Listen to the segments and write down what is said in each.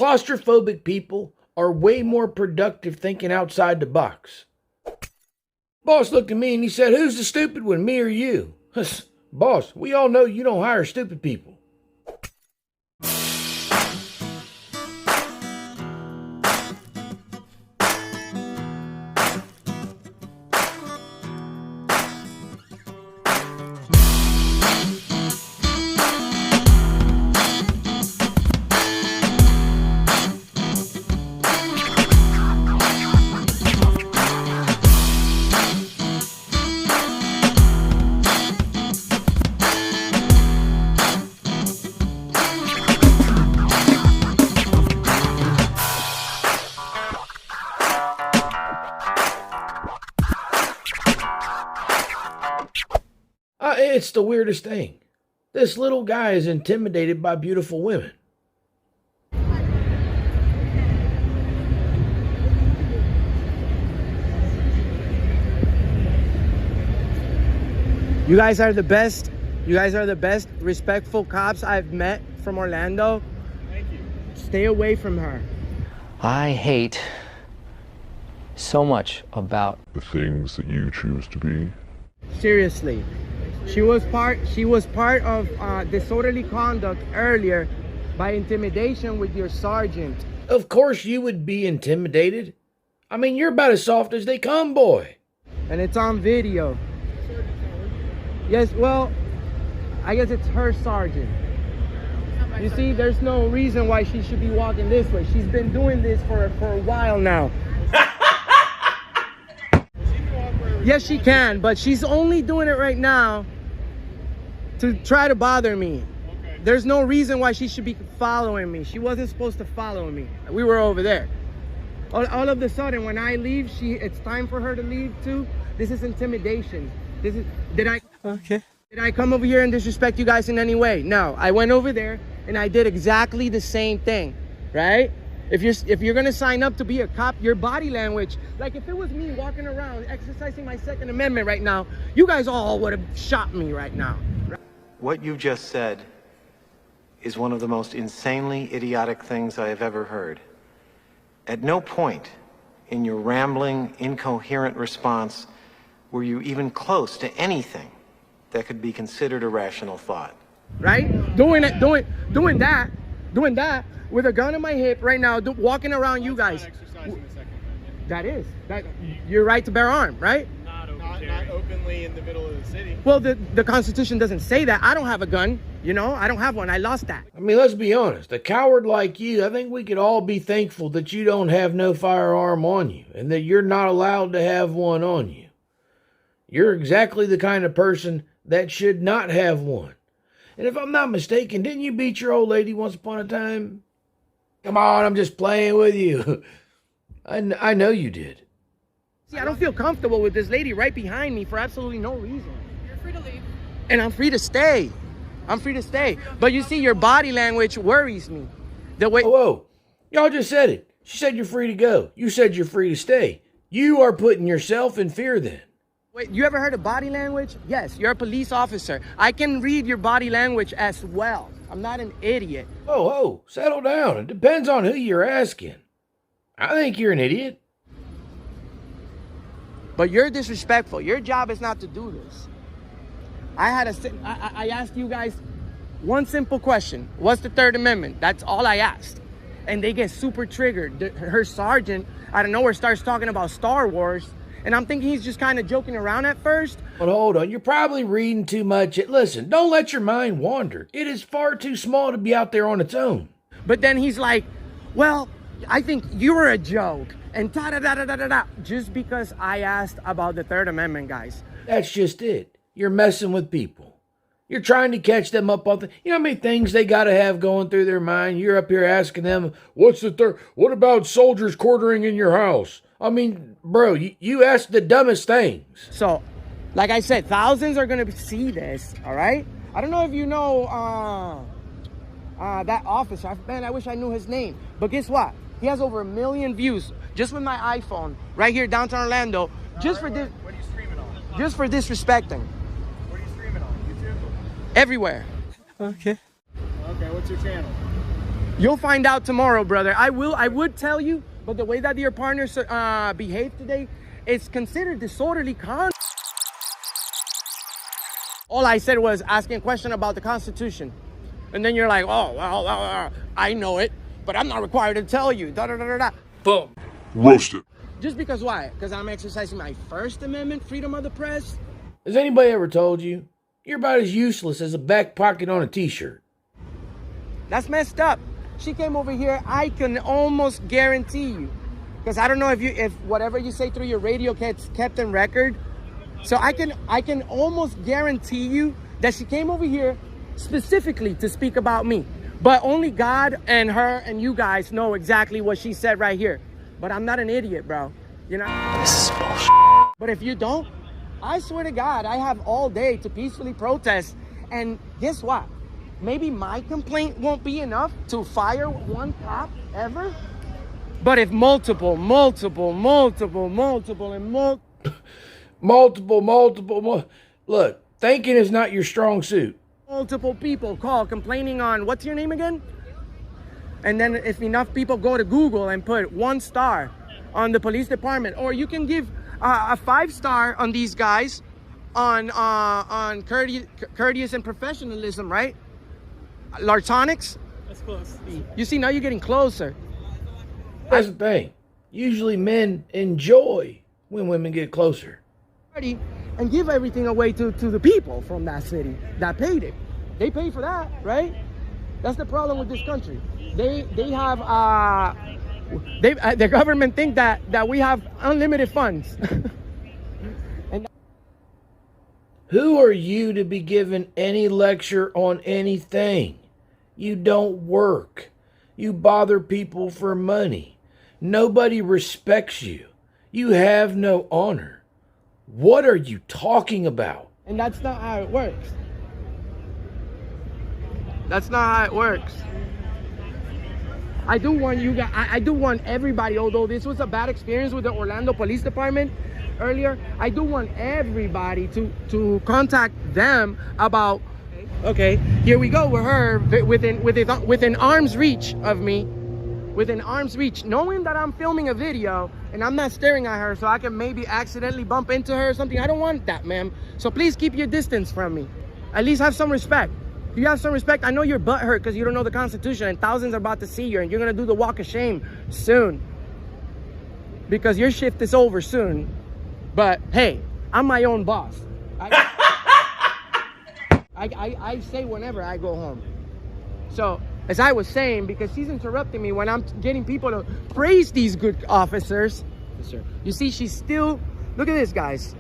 claustrophobic people are way more productive thinking outside the box. Boss looked at me and he said, "Who's the stupid one, me or you?" Boss, we all know you don't hire stupid people. It's the weirdest thing. This little guy is intimidated by beautiful women. You guys are the best. You guys are the best respectful cops I've met from Orlando. Thank you. Stay away from her. I hate so much about the things that you choose to be. Seriously. She was part of disorderly conduct earlier by intimidation with your sergeant. Of course you would be intimidated. I mean, you're about as soft as they come, boy. And it's on video. Yes, well, I guess it's her sergeant. You see, there's no reason why she should be walking this way. She's been doing this for a while now. Yes, she can, but she's only doing it right now to try to bother me. Okay. There's no reason why she should be following me. She wasn't supposed to follow me. We were over there. All of a sudden, when I leave, it's time for her to leave too. This is intimidation. Did I come over here and disrespect you guys in any way? No, I went over there and I did exactly the same thing, right? If you're gonna sign up to be a cop, your body language, like if it was me walking around exercising my Second Amendment right now, you guys all would have shot me right now. What you just said is one of the most insanely idiotic things I have ever heard. At no point in your rambling, incoherent response were you even close to anything that could be considered a rational thought. Right? Doing that with a gun in my hip right now, walking around you guys. That is. You're right to bear arms, right? Not openly in the middle of the city. Well, the Constitution doesn't say that. I don't have a gun, you know? I don't have one. I lost that. I mean, let's be honest. A coward like you, I think we could all be thankful that you don't have no firearm on you and that you're not allowed to have one on you. You're exactly the kind of person that should not have one. And if I'm not mistaken, didn't you beat your old lady once upon a time? Come on, I'm just playing with you. I know you did. See, I don't feel comfortable with this lady right behind me for absolutely no reason. You're free to leave. And I'm free to stay. I'm free to stay. But you see, your body language worries me. The way... Whoa. Y'all just said it. She said you're free to go. You said you're free to stay. You are putting yourself in fear then. Wait, you ever heard of body language? Yes, you're a police officer. I can read your body language as well. I'm not an idiot. Oh, settle down. It depends on who you're asking. I think you're an idiot. But you're disrespectful. Your job is not to do this. I asked you guys one simple question. What's the Third Amendment? That's all I asked. And they get super triggered. Her sergeant, out of nowhere, starts talking about Star Wars. And I'm thinking he's just kind of joking around at first. But hold on, you're probably reading too much. Listen, don't let your mind wander. It is far too small to be out there on its own. But then he's like, well, I think you're a joke. And da-da-da-da-da-da-da. Just because I asked about the Third Amendment, guys. That's just it. You're messing with people. You're trying to catch them up on you know how many things they got to have going through their mind? You're up here asking them, what about soldiers quartering in your house? I mean, bro, you ask the dumbest things. So, like I said, thousands are going to see this, all right? I don't know if you know that officer. Man, I wish I knew his name. But guess what? He has over 1 million views just with my iPhone right here downtown Orlando. Just for this. What are you streaming on? Just for disrespecting. What are you streaming on? YouTube? Everywhere. Okay, what's your channel? You'll find out tomorrow, brother. I would tell you, but the way that your partners behaved today, it's considered disorderly conduct. All I said was asking a question about the Constitution. And then you're like, oh, well, I know it, but I'm not required to tell you. Da, da, da, da, da. Boom. Roasted. Just because why? Because I'm exercising my First Amendment, freedom of the press. Has anybody ever told you you're about as useless as a back pocket on a t-shirt? That's messed up. She came over here, I can almost guarantee you. Because I don't know if whatever you say through your radio gets kept in record. So I can almost guarantee you that she came over here specifically to speak about me. But only God and her and you guys know exactly what she said right here. But I'm not an idiot, bro. You know? This is bullshit. But if you don't, I swear to God, I have all day to peacefully protest. And guess what? Maybe my complaint won't be enough to fire one cop ever. But if multiple, Look, thinking is not your strong suit. multiple people call complaining on, what's your name again? And then if enough people go to Google and put 1 star on the police department, or you can give a 5-star on these guys on courteous and professionalism, right? Lartonics. That's close. You see, now you're getting closer. That's the thing. Usually men enjoy when women get closer. And give everything away to the people from that city that paid it. They pay for that, right? That's the problem with this country. They have the government think that we have unlimited funds. And Who are you to be given any lecture on anything? You don't work. You bother people for money. Nobody respects you. You have no honor. What are you talking about? And that's not how it works. That's not how it works. I do want you guys, I do want everybody, although this was a bad experience with the Orlando Police Department earlier, I do want everybody to contact them about, okay, here we go with her within arm's reach of me, within arm's reach, knowing that I'm filming a video and I'm not staring at her so I can maybe accidentally bump into her or something. I don't want that, ma'am. So please keep your distance from me. At least have some respect. If you have some respect, I know you're butthurt because you don't know the Constitution and thousands are about to see you and you're going to do the walk of shame soon. Because your shift is over soon. But hey, I'm my own boss. I say whenever I go home. So, as I was saying, because she's interrupting me when I'm getting people to praise these good officers. Yes, sir. You see, she's still, look at this, guys.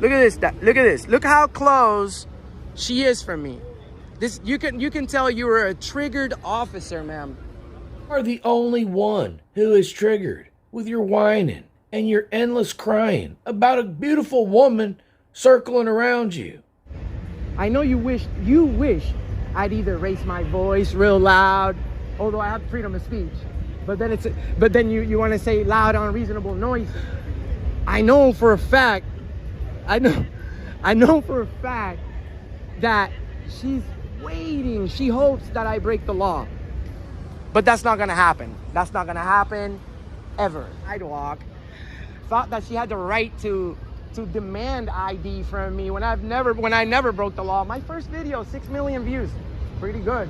Look at this, look at this. Look how close she is from me. This, you can tell you were a triggered officer, ma'am. You are the only one who is triggered with your whining and your endless crying about a beautiful woman circling around you. I know you wish I'd either raise my voice real loud, although I have freedom of speech. But then you want to say loud, unreasonable noise. I know for a fact that she's waiting. She hopes that I break the law. But that's not gonna happen. That's not gonna happen ever. Sidewalk thought that she had the right to demand ID from me when I never broke the law. My first video, 6 million views. Pretty good.